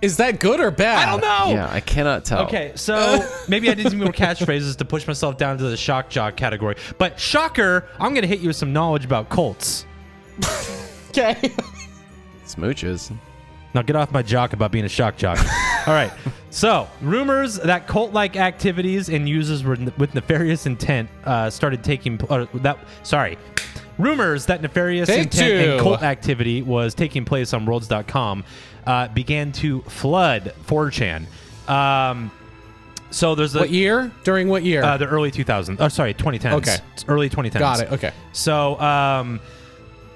is that good or bad? I don't know. Yeah, I cannot tell. Okay, so maybe I did some more catchphrases to push myself down to the shock jock category. But shocker, I'm gonna hit you with some knowledge about cults. Okay. Smooches. Now get off my jock about being a shock jock. All right. So rumors that cult-like activities and users with nefarious intent started taking. Rumors that nefarious intent and cult activity was taking place on worlds.com began to flood 4chan. So there's what year? During what year? The early 2000s. Oh, sorry, 2010s. Okay. It's early 2010s. Got it. Okay. So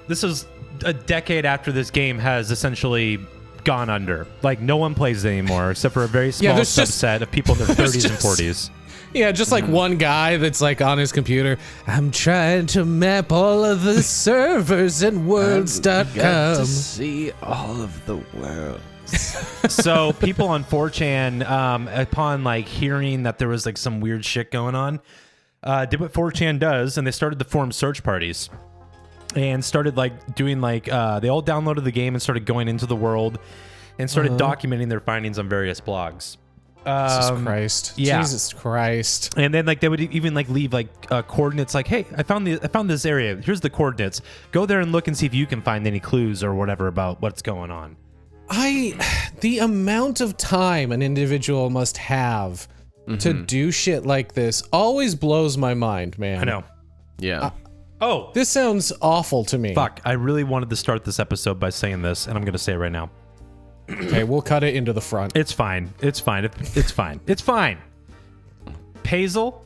this is a decade after this game has essentially gone under. Like no one plays it anymore except for a very small subset of people in their 30s and 40s. Yeah, just like one guy that's like on his computer. I'm trying to map all of the servers in worlds.com. Got to see all of the world. So people on 4chan, upon like hearing that there was like some weird shit going on, did what 4chan does, and they started to form search parties. And started like doing like they all downloaded the game and started going into the world and started documenting their findings on various blogs. Jesus Christ. Yeah. Jesus Christ. And then like they would even like leave like coordinates like, hey, I found this area. Here's the coordinates. Go there and look and see if you can find any clues or whatever about what's going on. The amount of time an individual must have to do shit like this always blows my mind, man. I know. Yeah. This sounds awful to me. Fuck, I really wanted to start this episode by saying this, and I'm going to say it right now. Okay, we'll cut it into the front. It's fine. It's fine. It's fine. It's fine. Pazel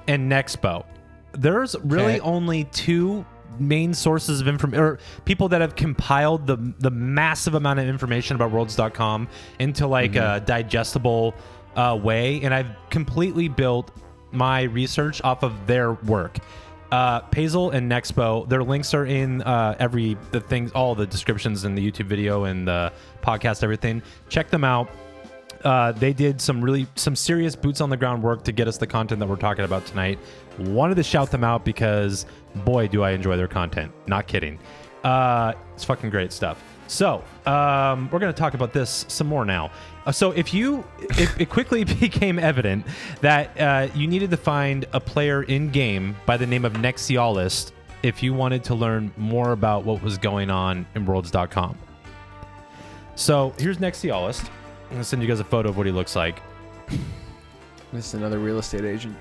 and Nexpo. There's really only two main sources of information, or people that have compiled the massive amount of information about worlds.com into like a digestible way, and I've completely built my research off of their work. Pazel and Nexpo, their links are in all the descriptions in the YouTube video and the podcast, everything. Check them out. They did some serious boots on the ground work to get us the content that we're talking about tonight. Wanted to shout them out because boy, do I enjoy their content. Not kidding. It's fucking great stuff. So we're going to talk about this some more now. So if it quickly became evident that you needed to find a player in game by the name of Nexialist if you wanted to learn more about what was going on in worlds.com. So here's Nexialist. I'm going to send you guys a photo of what he looks like. This is another real estate agent.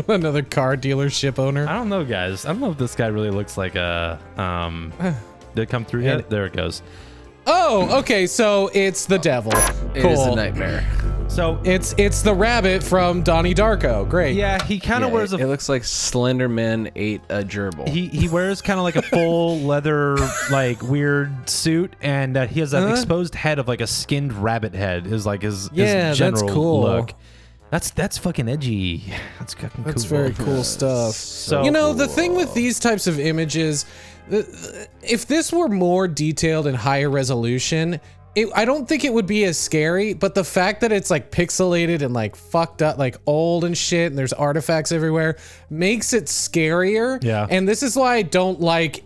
Another car dealership owner. I don't know, guys. I don't know if this guy really looks like a... Did it come through yet? There it goes. Oh, okay. So it's the devil. It is a nightmare. So it's the rabbit from Donnie Darko. Great. Yeah, he kind of wears It looks like Slender Man ate a gerbil. He wears kind of like a full leather like weird suit, and he has an exposed head of like a skinned rabbit head. Is like his general that's cool. look. That's fucking edgy. That's fucking cool. That's very cool stuff. So the thing with these types of images, if this were more detailed and higher resolution, I don't think it would be as scary, but the fact that it's like pixelated and like fucked up, like old and shit, and there's artifacts everywhere, makes it scarier. Yeah. And this is why I don't like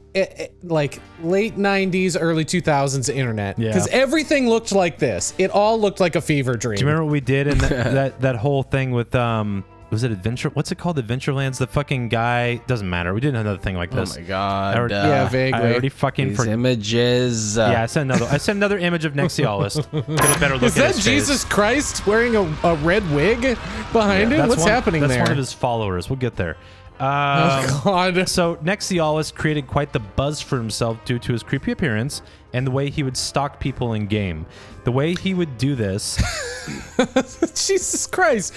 like late 90s, early 2000s internet. Yeah. Because everything looked like this. It all looked like a fever dream. Do you remember what we did in that whole thing with was it Adventure? What's it called? Adventurelands? The fucking guy doesn't matter. We did another thing like this. Oh my god! Yeah, vaguely. I already fucking These images. Yeah, I sent another image of Nexialist. Get a better look Is at that his Jesus face. Christ wearing a red wig behind him? What's happening that's there? That's one of his followers. We'll get there. Oh God. So Nexialis created quite the buzz for himself due to his creepy appearance and the way he would stalk people in game. The way he would do this. Jesus Christ.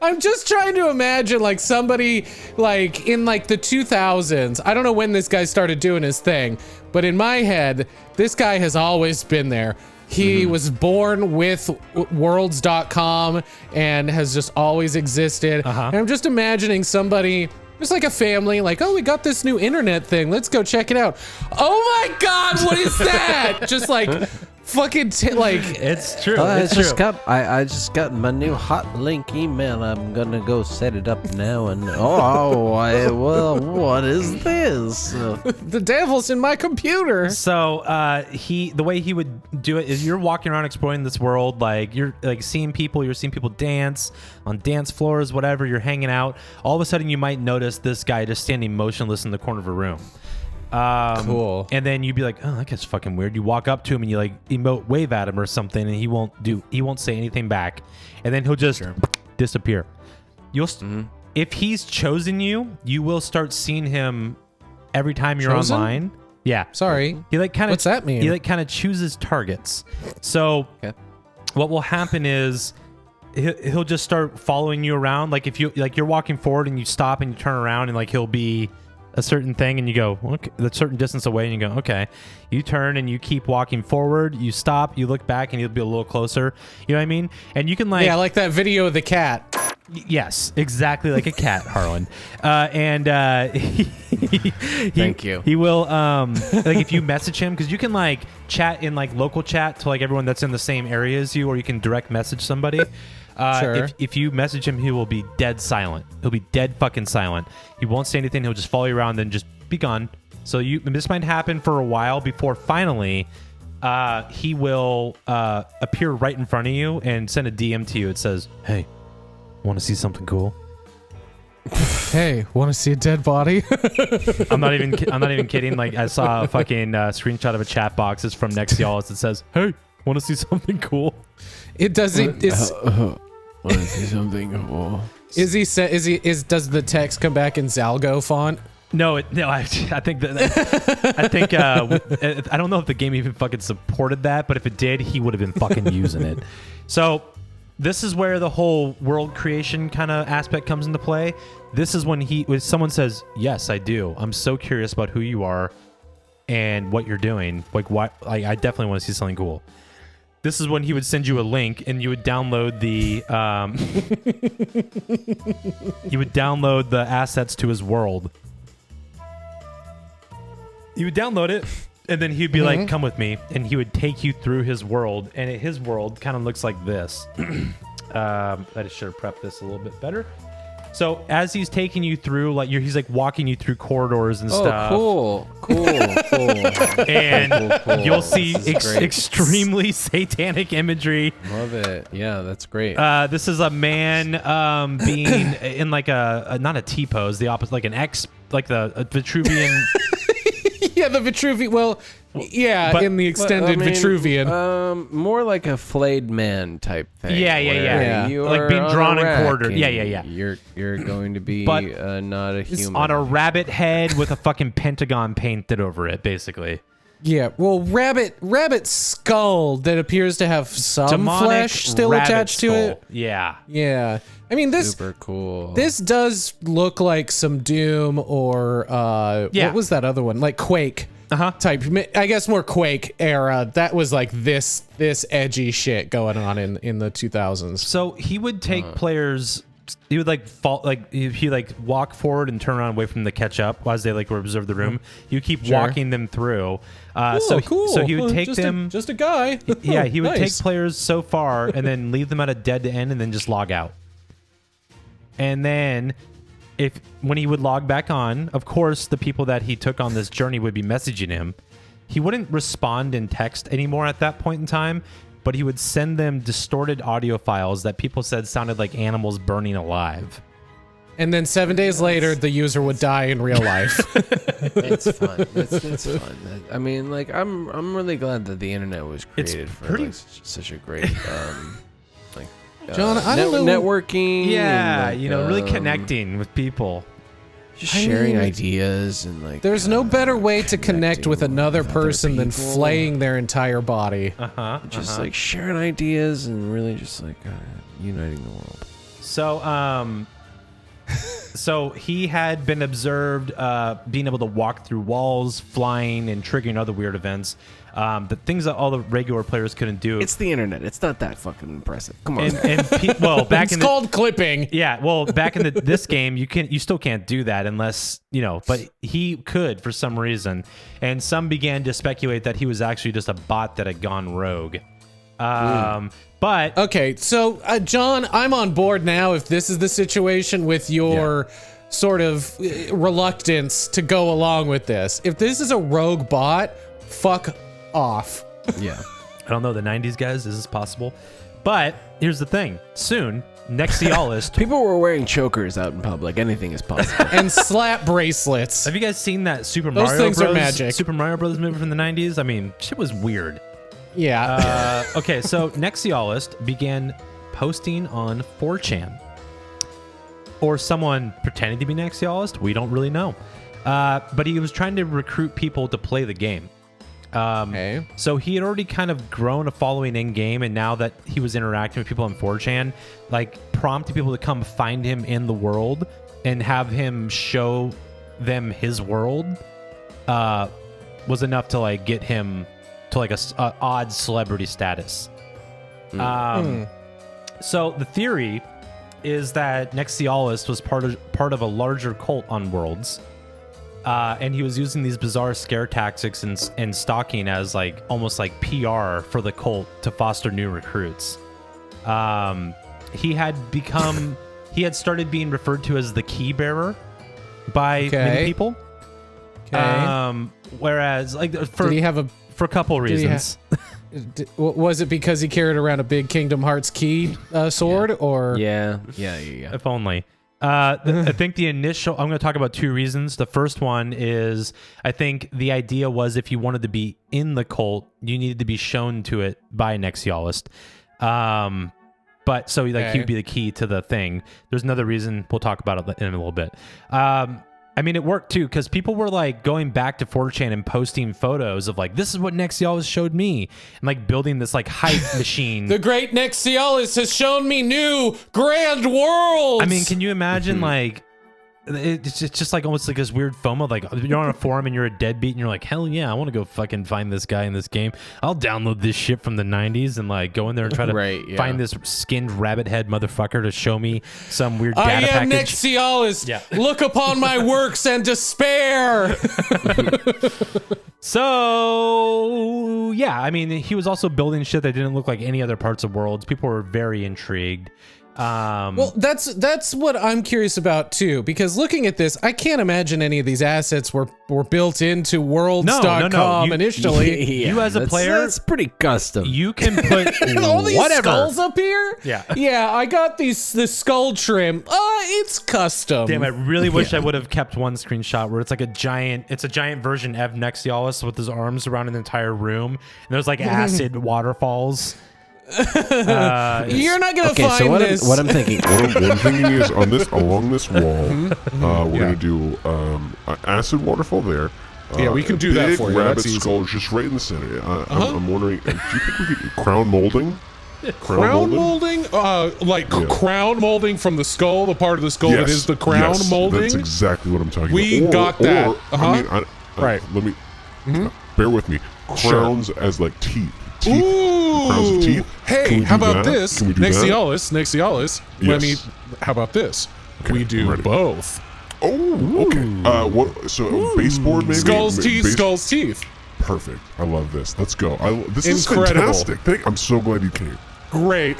I'm just trying to imagine like somebody like in like the 2000s. I don't know when this guy started doing his thing, but in my head, this guy has always been there. He was born with worlds.com and has just always existed. And I'm just imagining somebody, just like a family, like, oh, we got this new internet thing. Let's go check it out. Oh my God, what is that? Just like fucking like it's true. I just got my new hot link email. I'm gonna go set it up now. And well, what is this? The devil's in my computer. So the way he would do it is you're walking around exploring this world, like you're like seeing people, dance on dance floors, whatever. You're hanging out. All of a sudden, you might notice this guy just standing motionless in the corner of a room. Cool. And then you'd be like, oh, that guy's fucking weird. You walk up to him and you like wave at him or something, and he won't say anything back, and then he'll just disappear. If he's chosen you, you will start seeing him every time you're online. Yeah. Sorry. He like kind of. What's that mean? He like kind of chooses targets. So what will happen is he'll just start following you around. Like if you're walking forward and you stop and you turn around, and like he'll be a certain thing and you go, okay, a certain distance away, and you go, okay. You turn and you keep walking forward, you stop, you look back, and you'll be a little closer. You know what I mean? And you can like... Yeah, like that video of the cat. Yes, exactly like a cat, Harlan. Thank you. He will, like if you message him, because you can like chat in like local chat to like everyone that's in the same area as you, or you can direct message somebody. Sure. If you message him, he will be dead silent. He'll be dead fucking silent. He won't say anything. He'll just follow you around, then just be gone. So this might happen for a while before finally he will appear right in front of you and send a DM to you. It says, "Hey, want to see something cool?" Hey, want to see a dead body? I'm not even kidding. Like I saw a fucking screenshot of a chat box. It's from Nexialis. It says, "Hey, want to see something cool?" It doesn't. Want to see something cool? Does the text come back in Zalgo font? No, I think I don't know if the game even fucking supported that, but if it did, he would have been fucking using it. So this is where the whole world creation kind of aspect comes into play. This is when someone says, "Yes, I do. I'm so curious about who you are and what you're doing. Like, why? I definitely want to see something cool." This is when he would send you a link, and you would download the assets to his world. You would download it, and then he'd be like, "Come with me," and he would take you through his world, and his world kind of looks like this. I just should have prepped this a little bit better. So as he's taking you through, like he's like walking you through corridors and stuff. Cool. And you'll see extremely satanic imagery. Love it. Yeah, that's great. This is a man being in like a not a T pose, the opposite, like an X, like the Vitruvian. Yeah, the Vitruvian. Well, yeah, in the extended Vitruvian. More like a flayed man type thing. Yeah. You like are being drawn and rack quartered. and Yeah. You're going to be But not a human. on a rabbit head with a fucking pentagon painted over it, basically. Yeah, well, rabbit skull that appears to have some Demonic flesh still attached to it. Yeah. I mean, this super cool. This does look like some Doom or what was that other one? Like Quake type. I guess more Quake era. That was like this edgy shit going on in the 2000s. So he would take players. He would like fall, like he like walk forward and turn around and wait for them to catch up as they like observe the room. You keep walking them through. Cool. So he would take them. Just a guy. Yeah, he would Nice. take players so far and then leave them at a dead end and then just log out. And then when he would log back on, of course, the people that he took on this journey would be messaging him. He wouldn't respond in text anymore at that point in time, but he would send them distorted audio files that people said sounded like animals burning alive. And then 7 days later, the user would die in real life. It's fun. It's fun. I mean, like, I'm really glad that the internet was created for like, such a great John, I don't know. Networking. Yeah, and, you know, really connecting with people. Just sharing ideas and like. There's no better way to connect with another person than people. flaying their entire body. Just like sharing ideas and really just like uniting the world. So, so he had been observed being able to walk through walls, flying, and triggering other weird events. The things that all the regular players couldn't do. It's the internet. It's not that fucking impressive. Come on. Well, back It's called clipping. Yeah, well, back in this game, you still can't do that unless, you know, but he could for some reason. And some began to speculate that he was actually just a bot that had gone rogue. But okay, so John, I'm on board now if this is the situation with your sort of reluctance to go along with this. If this is a rogue bot, fuck off. Yeah. I don't know, the 90s guys, is this possible? But here's the thing. Soon, Nexialist. People were wearing chokers out in public. Anything is possible. And slap bracelets. Have you guys seen that Super Those Mario things Bros. Are magic. Super Mario Brothers movie from the 90s? I mean, shit was weird. Yeah. Okay, so Nexialist began posting on 4chan. Or someone pretending to be Nexialist. We don't really know. But he was trying to recruit people to play the game. Okay. So he had already kind of grown a following in game, and now that he was interacting with people on 4chan, like prompting people to come find him in the world and have him show them his world, was enough to like get him to like a odd celebrity status. So the theory is that Nexialis was part of a larger cult on Worlds. And he was using these bizarre scare tactics and stalking as like almost like PR for the cult to foster new recruits. He had started being referred to as the key bearer by many people. Okay. Whereas like did he have for a couple reasons. Was it because he carried around a big Kingdom Hearts key sword or? Yeah. If only. I think the initial, I'm going to talk about two reasons. The first one is I think the idea was if you wanted to be in the cult, you needed to be shown to it by Nexialist. But so like he would be the key to the thing. There's another reason. We'll talk about it in a little bit. I mean, it worked too, because people were like going back to 4chan and posting photos of like, this is what Nexialis showed me, and like building this like hype machine. The great Nexialis has shown me new grand worlds. I mean, can you imagine like, it's just like almost like this weird FOMO, like you're on a forum and you're a deadbeat and you're like, hell yeah, I want to go fucking find this guy in this game. I'll download this shit from the 90s and like go in there and try to find this skinned rabbit head motherfucker to show me some weird data package. I am Nexialis. Yeah. Look upon my works and despair. So yeah, I mean, he was also building shit that didn't look like any other parts of Worlds. People were very intrigued. Well, that's what I'm curious about too, because looking at this, I can't imagine any of these assets were built into Worlds.com initially. You as a player, that's pretty custom. You can put all these whatever skulls up here. Yeah. I got this skull trim. It's custom. Damn, I really wish I would have kept one screenshot where it's like a giant version of Nexialis with his arms around an entire room, and there's like acid waterfalls. You're not gonna find so this. What I'm thinking. What I'm thinking is along this wall, we're gonna do acid waterfall there. Yeah, we can do that for you. Rabbit That's easy. skull just right in the center. I'm wondering, do you think we could crown molding? Crown molding? Crown molding from the skull, the part of the skull that is the crown molding? That's exactly what I'm talking about. We got that. Right. Let me bear with me. Crowns as like teeth. Ooh! Crowns of teeth. Hey, how about this? Can we do Nexialis. Yes. How about this? Okay, we do both. Oh, okay. So baseboard maybe? Skulls, teeth. Perfect. I love this. Let's go. This is Incredible. fantastic. I'm so glad you came. Great.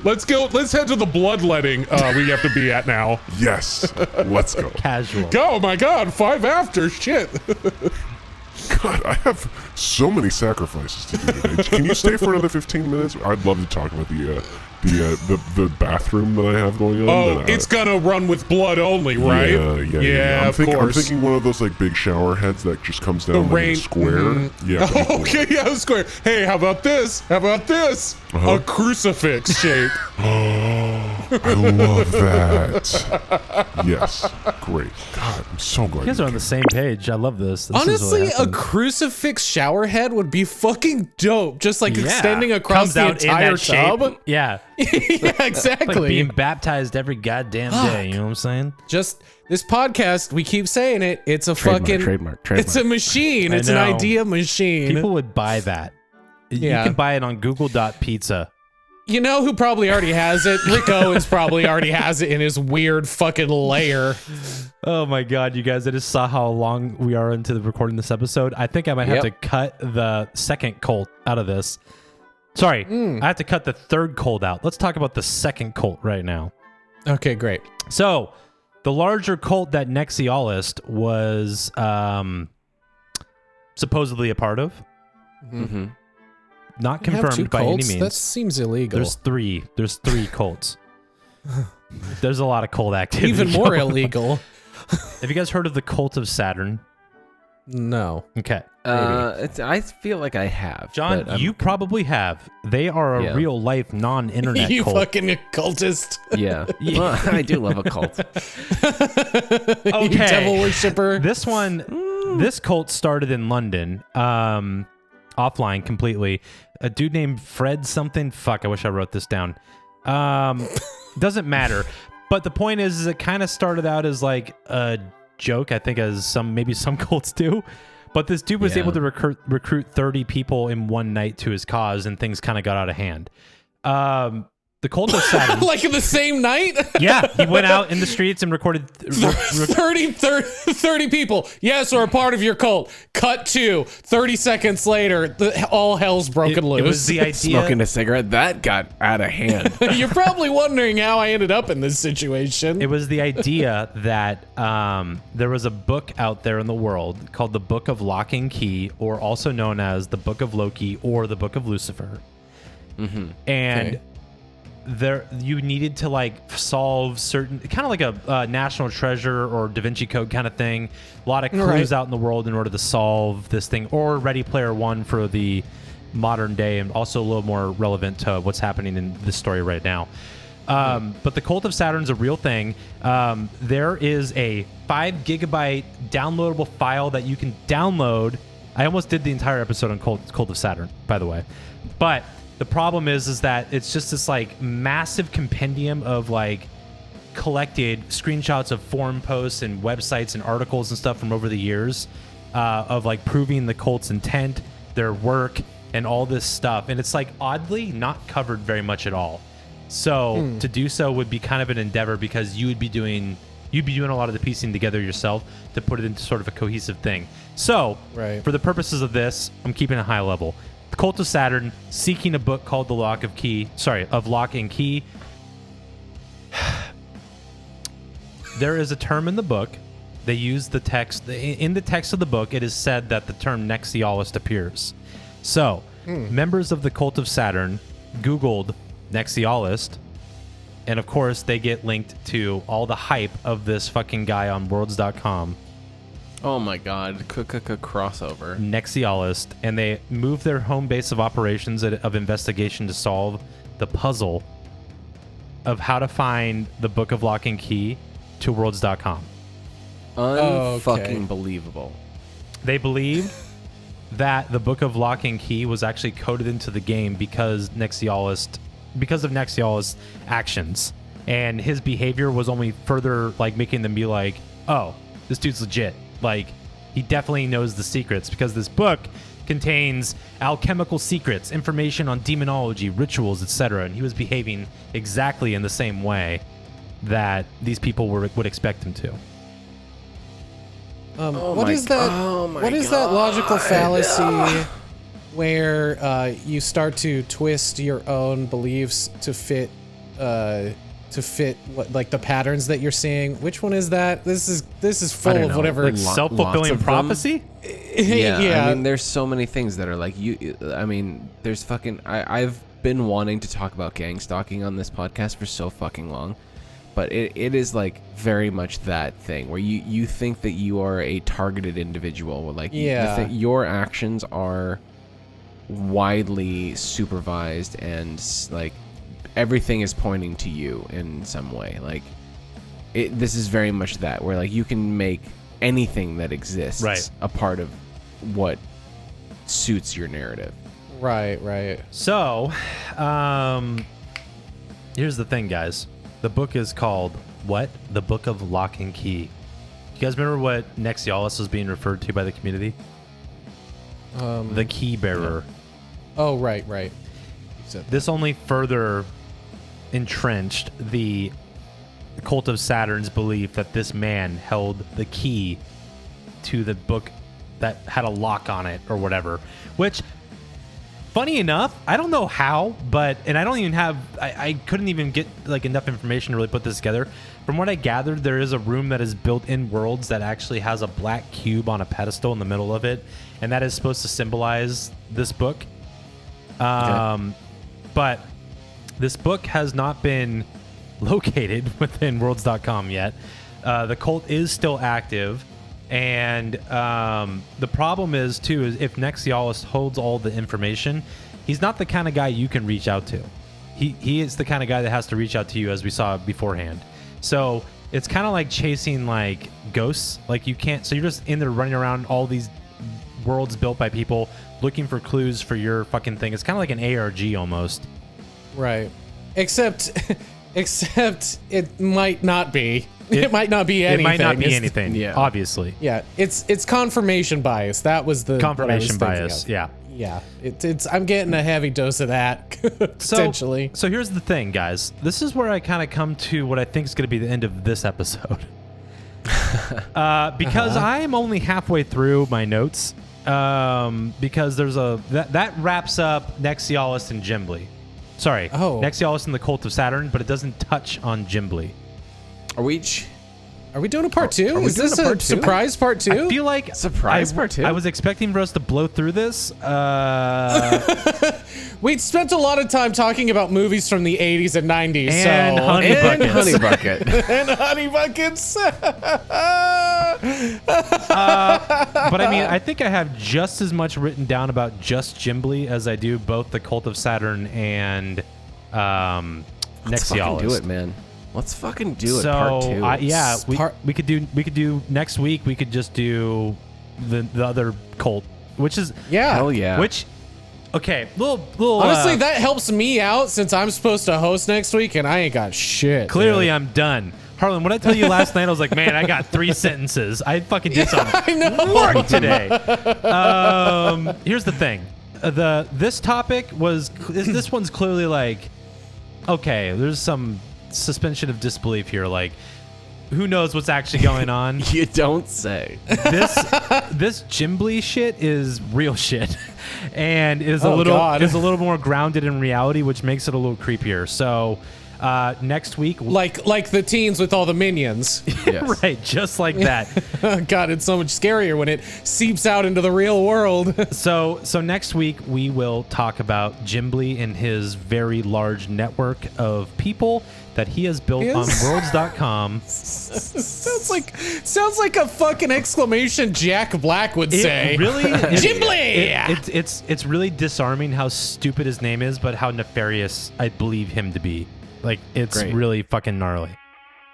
Let's go. Let's head to the bloodletting we have to be at now. Yes. Let's go. Casual. Oh my God, 5 after. Shit. God, I have so many sacrifices to do today. Can you stay for another 15 minutes? I'd love to talk about the the bathroom that I have going on. Oh, it's gonna run with blood only, right? Yeah. Of course. I'm thinking one of those like big shower heads that just comes down like a square. Yeah. Okay, yeah, square. Hey, how about this? How about this? A crucifix shape. I love that. Yes, great. God, I'm so glad. You guys are on the same page. I love this. Honestly, a crucifix shower head would be fucking dope. Just like extending across the entire tub. Yeah. Yeah, exactly. Like being baptized every goddamn day. You know what I'm saying? Just this podcast, we keep saying it. It's a trademark. It's a machine. It's an idea machine. People would buy that. Yeah. You can buy it on Google.pizza. You know who probably already has it? Rick Owens probably already has it in his weird fucking lair. Oh my god, you guys, I just saw how long we are into the recording this episode. I think I might have to cut the second cult out of this. Sorry, I have to cut the third cult out. Let's talk about the second cult right now. Okay, great. So, the larger cult that Nexialist was supposedly a part of. Mm-hmm. Not confirmed by any means. That seems illegal. There's three cults. There's a lot of cult activity. Even more illegal. Have you guys heard of the cult of Saturn? No. Okay. I feel like I have. John, you probably have. They are a real life non-internet you cult. fucking occultist. Yeah. Well, I do love a cult. Okay. You devil worshiper. This cult started in London. Offline completely. A dude named Fred something. Fuck, I wish I wrote this down. Doesn't matter. But the point is it kind of started out as like a joke, I think, as maybe some cults do. But this dude was able to recruit 30 people in one night to his cause, and things kind of got out of hand. The cult of Saturn. Like in the same night? Yeah, he went out in the streets and recorded 30 people. Yes, or a part of your cult. Cut to 30 seconds later, all hell's broken loose. It was the idea. Smoking a cigarette, that got out of hand. You're probably wondering how I ended up in this situation. It was the idea that there was a book out there in the world called the Book of Lock and Key, or also known as the Book of Loki or the Book of Lucifer. Mm-hmm. And you needed to like solve certain, kind of like a National Treasure or Da Vinci Code kind of thing. A lot of clues out in the world in order to solve this thing, or Ready Player One for the modern day, and also a little more relevant to what's happening in this story right now. But the Cult of Saturn is a real thing. There is a 5 gigabyte downloadable file that you can download. I almost did the entire episode on Cult of Saturn, by the way. But the problem is that it's just this like massive compendium of like collected screenshots of forum posts and websites and articles and stuff from over the years of like proving the cult's intent, their work, and all this stuff. And it's like oddly not covered very much at all. So to do so would be kind of an endeavor, because you'd be doing a lot of the piecing together yourself to put it into sort of a cohesive thing. So for the purposes of this, I'm keeping it high level. The Cult of Saturn seeking a book called the Lock and Key. There is a term in the book. They use the text. In the text of the book, it is said that the term Nexialist appears. So, members of the Cult of Saturn Googled Nexialist, and of course, they get linked to all the hype of this fucking guy on worlds.com. Oh my god, crossover. Nexialist, and they moved their home base of operations of investigation to solve the puzzle of how to find the Book of Lock and Key to worlds.com. Unfucking believable. They believed that the Book of Lock and Key was actually coded into the game because of Nexialist's actions, and his behavior was only further like making them be like, oh, this dude's legit. Like, he definitely knows the secrets, because this book contains alchemical secrets, information on demonology, rituals, etc. And he was behaving exactly in the same way that these people would expect him to. What is that logical fallacy where you start to twist your own beliefs to fit what, like the patterns that you're seeing? Which one is that? This is full of whatever. Like self-fulfilling prophecy? Yeah. I mean, there's so many things that are like I mean, there's fucking. I've been wanting to talk about gang stalking on this podcast for so fucking long, but it is like very much that thing where you think that you are a targeted individual, where like you think your actions are widely supervised and like everything is pointing to you in some way. Like this is very much that, where like you can make anything that exists a part of what suits your narrative. Right. So, here's the thing, guys. The book is called what? The Book of Lock and Key. You guys remember what Nexialis was being referred to by the community? The key bearer. Oh, right. This only further entrenched the cult of Saturn's belief that this man held the key to the book that had a lock on it or whatever. Which, funny enough, I don't know how, and I don't even have, I couldn't even get like enough information to really put this together. From what I gathered, there is a room that is built in Worlds that actually has a black cube on a pedestal in the middle of it, and that is supposed to symbolize this book. But this book has not been located within Worlds.com yet. The cult is still active, and the problem is too is if Nexialis holds all the information, he's not the kind of guy you can reach out to. He is the kind of guy that has to reach out to you, as we saw beforehand. So it's kind of like chasing like ghosts. Like you can't. So you're just in there running around all these worlds built by people looking for clues for your fucking thing. It's kind of like an ARG almost. Right. Except it might not be. It might not be anything. It might not be anything. Yeah. Obviously. Yeah. It's confirmation bias. That was the confirmation bias. Yeah. Yeah. It's I'm getting a heavy dose of that potentially. So here's the thing, guys. This is where I kind of come to what I think is going to be the end of this episode. Because I am only halfway through my notes. Because there's that wraps up Nexialis and Gimli. Sorry, Nexialis and the Cult of Saturn, but it doesn't touch on Gimli. Are we doing a part two? Is this a surprise part two? I feel like surprise part two. I was expecting for us to blow through this. We'd spent a lot of time talking about movies from the 80s and 90s. And Honey Bucket. And Honey Buckets. But I mean, I think I have just as much written down about just Gimli as I do both the Cult of Saturn and Nexialis. Let's fucking do it, man. Let's fucking do it. Part two. We could do next week. We could just do the other cult, which is hell yeah. Which okay, little. Honestly, that helps me out since I'm supposed to host next week and I ain't got shit. Clearly, dude. I'm done. Harlan, what I tell you last night, I was like, man, I got 3 sentences. I fucking did some work today. Here's the thing. This topic was, this one's clearly like, okay, there's some suspension of disbelief here. Like, who knows what's actually going on? You don't say. This Gimli shit is real shit, and is a little more grounded in reality, which makes it a little creepier. So. Next week, like the teens with all the minions. Yes. Right, just like that. God, it's so much scarier when it seeps out into the real world. So next week we will talk about Gimli and his very large network of people that he has built on Worlds.com. sounds like a fucking exclamation Jack Black would say. Really, Gimli. It's really disarming how stupid his name is, but how nefarious I believe him to be. Like, it's really fucking gnarly.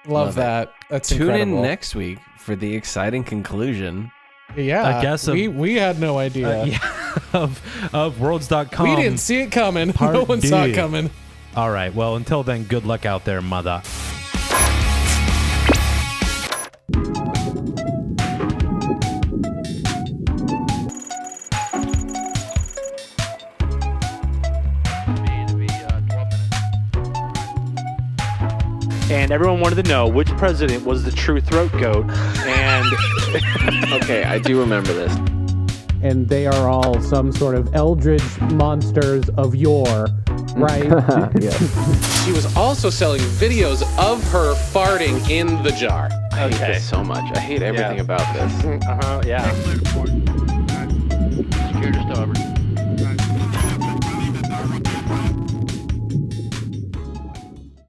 Love that. That's Tune incredible. in next week for the exciting conclusion. Yeah, I guess we had no idea of Worlds.com. We didn't see it coming. No one saw it coming. All right. Well, until then, good luck out there, mother. And everyone wanted to know which president was the true throat goat. And okay, I do remember this. And they are all some sort of eldritch monsters of yore, right? Yes. She was also selling videos of her farting in the jar. I hate this so much. I hate everything about this. Yeah. Security just over.